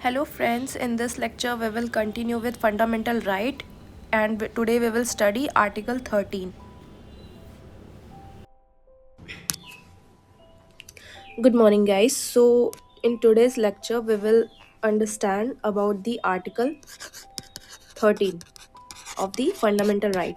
Hello friends, in this lecture we will continue with fundamental right and today we will study article 13. Good morning guys. So in today's lecture we will understand about the article 13 of the fundamental right.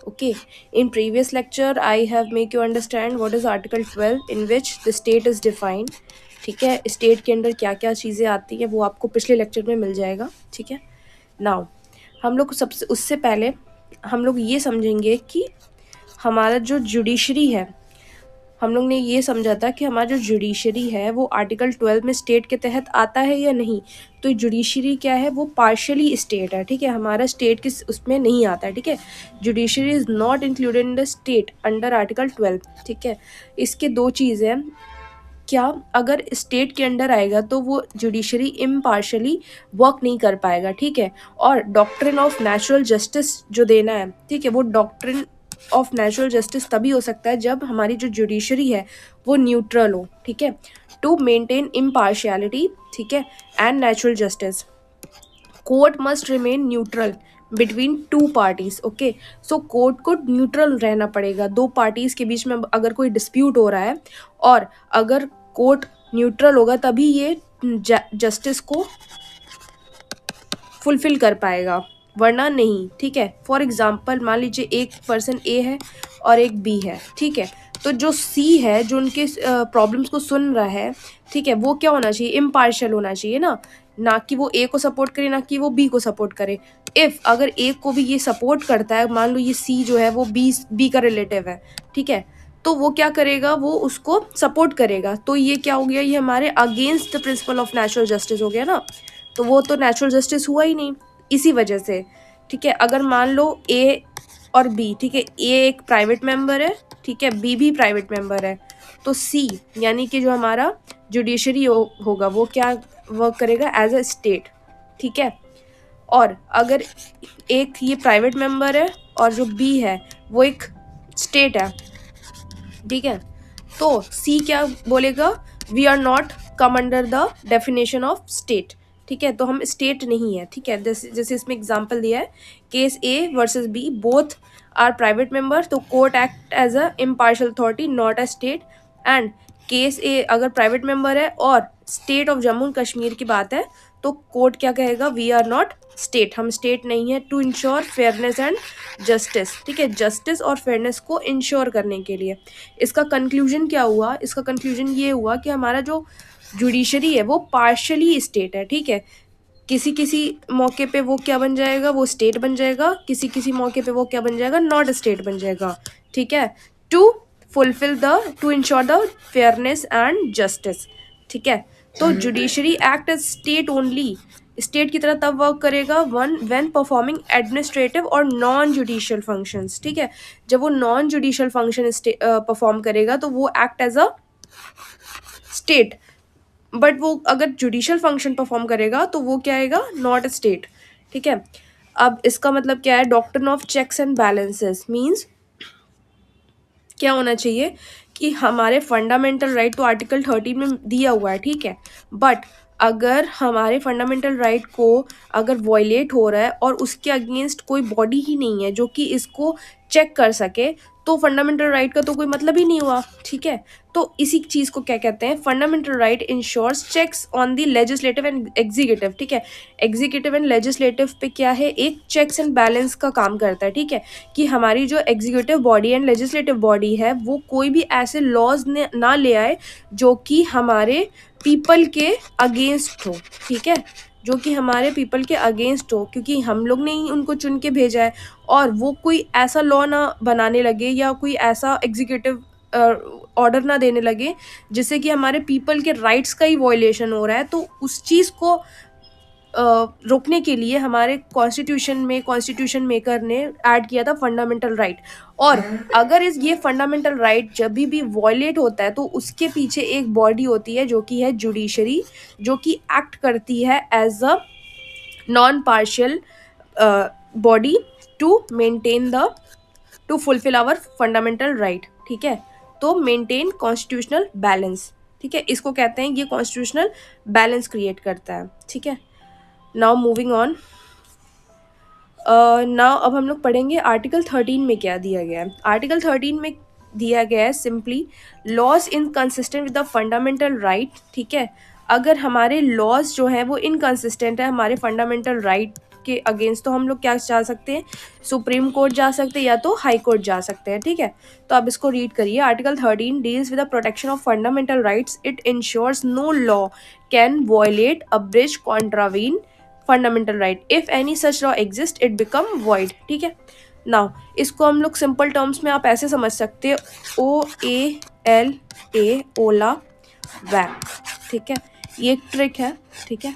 Okay, in previous lecture I have make you understand what is article 12 in which the state is defined. ठीक है, state के अंदर क्या क्या चीज़ें आती हैं वो आपको पिछले लेक्चर में मिल जाएगा. ठीक है, नाउ हम लोग सबसे उससे पहले हम लोग ये समझेंगे कि हमारा जो जुडिशरी है, हम लोग ने ये समझा था कि हमारा जो जुडिशरी है वो आर्टिकल 12 में स्टेट के तहत आता है या नहीं. तो जुडिशरी क्या है, वो पार्शली स्टेट है. ठीक है, हमारा स्टेट किस उसमें नहीं आता है. ठीक है, judiciary is not included in the state under article 12. ठीक है, इसके दो चीज़ हैं. क्या अगर स्टेट के अंडर आएगा तो वो जुडिशरी इम्पार्शली वर्क नहीं कर पाएगा. ठीक है, और डॉक्ट्रिन ऑफ नेचुरल जस्टिस जो देना है, ठीक है, वो डॉक्ट्रिन ऑफ नेचुरल जस्टिस तभी हो सकता है जब हमारी जो जुडिशरी है वो न्यूट्रल हो. ठीक है, टू मेंटेन इम्पार्शियलिटी, ठीक है, and natural justice court must remain neutral between two parties. Okay, so court को न्यूट्रल रहना पड़ेगा. दो पार्टीज के बीच में अगर कोई डिस्प्यूट हो रहा है और अगर कोर्ट न्यूट्रल होगा तभी ये जस्टिस को फुलफिल कर पाएगा, वरना नहीं. ठीक है, फॉर एग्जाम्पल मान लीजिए एक पर्सन ए है और एक बी है. ठीक है, तो जो सी है जो उनके प्रॉब्लम्स को सुन रहा है, ठीक है, वो क्या होना चाहिए, इम्पार्शियल होना चाहिए ना कि वो ए को सपोर्ट करे ना कि वो बी को सपोर्ट करे. इफ़ अगर ए को भी ये सपोर्ट करता है, मान लो ये सी जो है वो बी का रिलेटिव है, ठीक है, तो वो क्या करेगा, वो उसको सपोर्ट करेगा. तो ये क्या हो गया, ये हमारे against the principle of natural justice हो गया ना. तो वो तो नेचुरल जस्टिस हुआ ही नहीं इसी वजह से. ठीक है, अगर मान लो ए और बी, ठीक है, ए एक प्राइवेट मेंबर है, ठीक है, बी भी प्राइवेट मेंबर है, तो सी यानी कि जो हमारा जुडिशरी होगा वो क्या वर्क करेगा, एज अ स्टेट. ठीक है, और अगर एक ये प्राइवेट मेंबर है और जो बी है वो एक स्टेट है, ठीक है, तो सी क्या बोलेगा, we are not come under the definition of state. ठीक है, तो हम स्टेट नहीं है. ठीक है, जैसे इसमें एग्जांपल दिया है, case A versus B, both are private member, तो court act as a impartial authority not a state. And case A अगर प्राइवेट मेंबर है और state of Jammu and Kashmir की बात है तो कोर्ट क्या कहेगा, वी आर नॉट स्टेट, हम स्टेट नहीं है. To ensure fairness and justice, ठीक है, जस्टिस और फेयरनेस को इंश्योर करने के लिए. इसका कंक्लूजन क्या हुआ, इसका कंक्लूजन ये हुआ कि हमारा जो जुडिशरी है वो पार्शली स्टेट है. ठीक है, किसी किसी मौके पे वो क्या बन जाएगा, वो स्टेट बन जाएगा, किसी किसी मौके पे वो क्या बन जाएगा, नॉट स्टेट बन जाएगा. ठीक है, to fulfil the to ensure the fairness and justice. ठीक है, तो judiciary act as state only, state की तरह तब वर्क करेगा व्हेन परफॉर्मिंग एडमिनिस्ट्रेटिव और नॉन जुडिशियल फंक्शंस. ठीक है, जब वो नॉन जुडिशियल फंक्शन परफॉर्म करेगा तो वो act as a state, but वो अगर जुडिशियल फंक्शन परफॉर्म करेगा तो वो क्या आएगा, नॉट अ स्टेट. ठीक है, अब इसका मतलब क्या है, doctrine of checks and balances means क्या होना चाहिए कि हमारे फंडामेंटल राइट तो आर्टिकल 13 में दिया हुआ है. ठीक है, बट अगर हमारे फंडामेंटल राइट को अगर वॉयलेट हो रहा है और उसके अगेंस्ट कोई बॉडी ही नहीं है जो कि इसको चेक कर सके, तो फंडामेंटल राइट का तो कोई मतलब ही नहीं हुआ. ठीक है, तो इसी चीज़ को क्या कहते हैं, fundamental right ensures checks on the legislative and executive. ठीक है, एग्जीक्यूटिव एंड लेजिस्लेटिव पे क्या है, एक चेक्स एंड बैलेंस का काम करता है. ठीक है, कि हमारी जो executive body and legislative body है वो कोई भी ऐसे लॉज ना ले आए जो कि हमारे पीपल के अगेंस्ट हो. ठीक है, जो कि हमारे पीपल के अगेंस्ट हो, क्योंकि हम लोग ने ही उनको चुन के भेजा है, और वो कोई ऐसा लॉ ना बनाने लगे या कोई ऐसा एग्जीक्यूटिव ऑर्डर ना देने लगे जिससे कि हमारे पीपल के राइट्स का ही वॉयलेशन हो रहा है. तो उस चीज़ को रोकने के लिए हमारे कॉन्स्टिट्यूशन में कॉन्स्टिट्यूशन मेकर ने ऐड किया था फंडामेंटल राइट. और अगर ये फंडामेंटल राइट जब भी वॉयलेट होता है तो उसके पीछे एक बॉडी होती है जो कि है जुडिशरी, जो कि एक्ट करती है as a non partial body to maintain the to fulfil our fundamental right. ठीक है, तो मेंटेन कॉन्स्टिट्यूशनल बैलेंस. ठीक है, इसको कहते हैं, ये कॉन्स्टिट्यूशनल बैलेंस क्रिएट करता है। ठीक है, नाउ मूविंग ऑन। नाउ अब हम लोग पढ़ेंगे आर्टिकल 13 में क्या दिया गया है। आर्टिकल 13 में दिया गया है simply laws inconsistent with the fundamental right. ठीक है, अगर हमारे लॉज जो हैं वो इनकंसिस्टेंट है हमारे फंडामेंटल राइट के अगेंस्ट, तो हम लोग क्या जा सकते हैं, सुप्रीम कोर्ट जा सकते हैं या तो हाई कोर्ट जा सकते हैं। ठीक है, तो अब इसको रीड करिए। Article 13 deals with the protection of fundamental rights. It ensures no law can violate, abridge, contravene fundamental right. If any such law exist it become void. ठीक है, नाउ इसको हम लोग सिंपल टर्म्स में आप ऐसे समझ सकते हैं, OALA, ओला, वैक। ठीक है, ये एक ट्रिक है। ठीक है,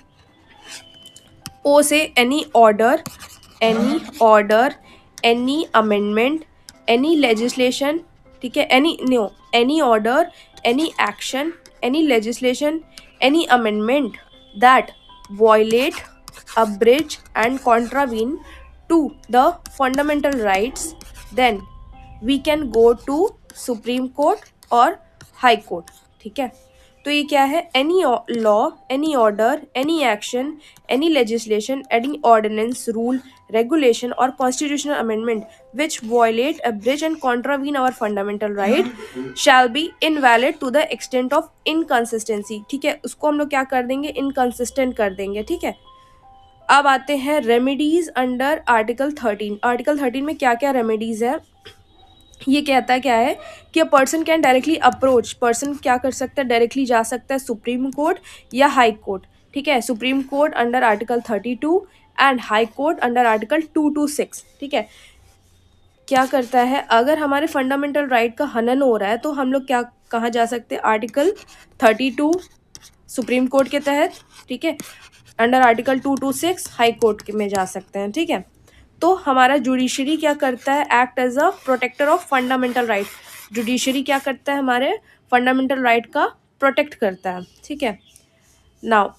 ओ से any order, any amendment, any legislation. ठीक है, any order, any action, any legislation, any amendment that violate, abridge and contravene to the fundamental rights, then we can go to Supreme Court और High Court। ठीक है, तो ये क्या है, any law, any order, any action, any legislation, any ordinance, rule, regulation और constitutional amendment which violate, abridge and contravene our fundamental right shall be invalid to the extent of inconsistency. ठीक है, उसको हम लोग क्या कर देंगे, इनकंसिस्टेंट कर देंगे। ठीक है, अब आते हैं रेमेडीज अंडर आर्टिकल 13। आर्टिकल 13 में क्या क्या रेमेडीज है, ये कहता क्या है कि a person can directly approach, person क्या कर सकता है, डायरेक्टली जा सकता है सुप्रीम कोर्ट या हाई कोर्ट। ठीक है, supreme court under article 32 and high court under article 226। ठीक है, क्या करता है, अगर हमारे फंडामेंटल राइट का हनन हो रहा है तो हम लोग क्या कहाँ जा सकते हैं, आर्टिकल 32 सुप्रीम कोर्ट के तहत। ठीक है, अंडर आर्टिकल 226 हाई कोर्ट में जा सकते हैं। ठीक है, तो हमारा जुडिशरी क्या करता है, act as a protector of fundamental right. Judiciary क्या करता है, हमारे फंडामेंटल राइट का प्रोटेक्ट करता है। ठीक है, नाउ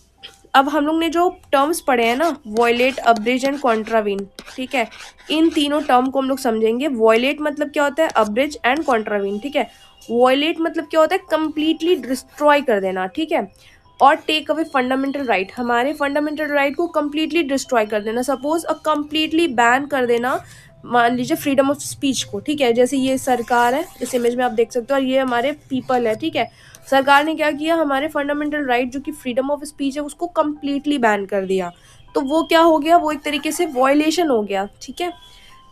अब हम लोग ने जो टर्म्स पढ़े हैं ना, वॉयलेट, अब्रिज एंड कॉन्ट्रावीन। ठीक है, इन तीनों टर्म को हम लोग समझेंगे। वॉयलेट मतलब क्या होता है, अब्रिज एंड कॉन्ट्रावीन। ठीक है, वॉयलेट मतलब क्या होता है, कंप्लीटली डिस्ट्रॉय कर देना। ठीक है, और टेक अवे फंडामेंटल राइट, हमारे फंडामेंटल राइट को कंप्लीटली डिस्ट्रॉय कर देना। सपोज कंप्लीटली बैन कर देना, मान लीजिए फ्रीडम ऑफ स्पीच को। ठीक है, जैसे ये सरकार है, इस इमेज में आप देख सकते हो, और ये हमारे पीपल है। ठीक है, सरकार ने क्या किया, हमारे फंडामेंटल राइट जो कि फ्रीडम ऑफ स्पीच है उसको कंप्लीटली बैन कर दिया। तो वो क्या हो गया, वो एक तरीके से वॉयलेशन हो गया। ठीक है,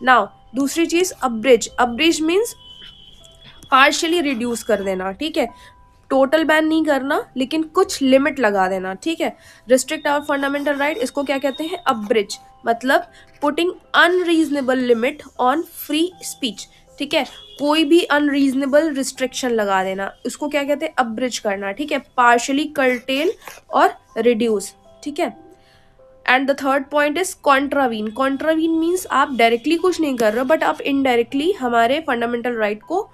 नाउ दूसरी चीज abridge. Abridge means partially reduce कर देना। ठीक है, टोटल बैन नहीं करना लेकिन कुछ लिमिट लगा देना। ठीक है, रिस्ट्रिक्ट आवर फंडामेंटल राइट, इसको क्या कहते हैं, अब्रिज, मतलब putting unreasonable limit on free speech. ठीक है, कोई भी अनरीजनेबल रिस्ट्रिक्शन लगा देना, उसको क्या कहते हैं, अब्रिज करना। ठीक है, पार्शियली कर्टेल और रिड्यूस। ठीक है, and the third point is contravene. Contravene means आप डायरेक्टली कुछ नहीं कर रहे हो बट आप इनडायरेक्टली हमारे फंडामेंटल राइट को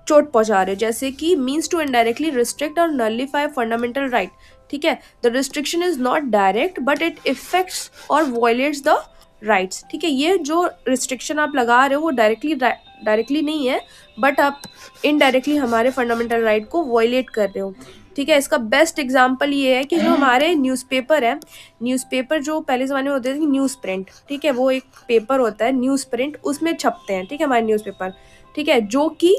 चोट पहुंचा रहे हो, जैसे कि मीन्स टू इनडायरेक्टली रिस्ट्रिक्ट और नलिफाई फंडामेंटल राइट। ठीक है, the restriction is not direct but it effects और वॉयलेट्स द राइट्स। ठीक है, ये जो रिस्ट्रिक्शन आप लगा रहे हो वो डायरेक्टली नहीं है बट आप इनडायरेक्टली हमारे फंडामेंटल राइट को वॉयलेट कर रहे हो। ठीक है, इसका बेस्ट एग्जांपल ये है कि जो हमारे न्यूज़पेपर है, न्यूज़पेपर जो पहले ज़माने में होते थे न्यूज़ प्रिंट। ठीक है, वो एक पेपर होता है न्यूज़ प्रिंट, उसमें छपते हैं। ठीक है, हमारे न्यूज़पेपर। ठीक है, जो कि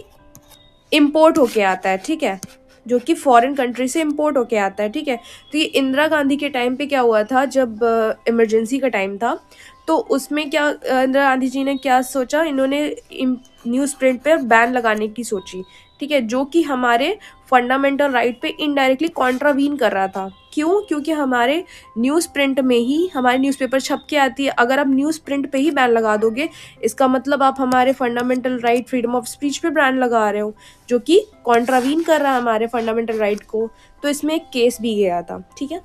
इम्पोर्ट होके आता है। ठीक है, जो कि फॉरेन कंट्री से इम्पोर्ट होके आता है। ठीक है, तो ये इंदिरा गांधी के टाइम पे क्या हुआ था, जब इमरजेंसी का टाइम था, तो उसमें क्या इंदिरा गांधी जी ने क्या सोचा, इन्होंने न्यूज़ प्रिंट पे बैन लगाने की सोची। ठीक है, जो कि हमारे फंडामेंटल राइट पे इनडायरेक्टली कॉन्ट्रावीन कर रहा था। क्यों, क्योंकि हमारे न्यूज़ प्रिंट में ही हमारे न्यूज़पेपर छप के आती है। अगर आप न्यूज़ प्रिंट पे ही बैन लगा दोगे, इसका मतलब आप हमारे fundamental right freedom of speech पे बैन लगा रहे हो, जो कि कॉन्ट्रावीन कर रहा है हमारे फंडामेंटल राइट को। तो इसमें एक केस भी गया था। ठीक है,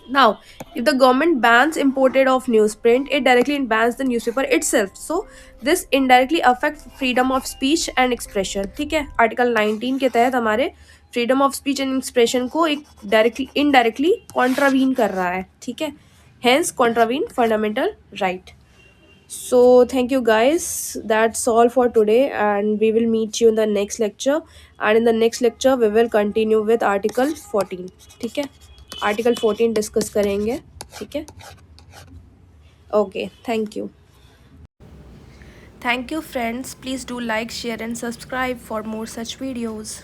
now if the government bans imported of newsprint, it directly bans the newspaper itself, so this indirectly affects freedom of speech and expression। ठीक है, आर्टिकल 19 के तहत हमारे freedom of speech and expression को एक डायरेक्टली इनडायरेक्टली कॉन्ट्रावीन कर रहा है। ठीक है, hence contravene fundamental right. So thank you guys, that's all for today, and we will meet you in the next lecture. And in the next lecture we will continue with article 14. ठीक है, article 14 discuss करेंगे. ठीक है, okay, thank you. Thank you friends, please do like, share and subscribe for more such videos.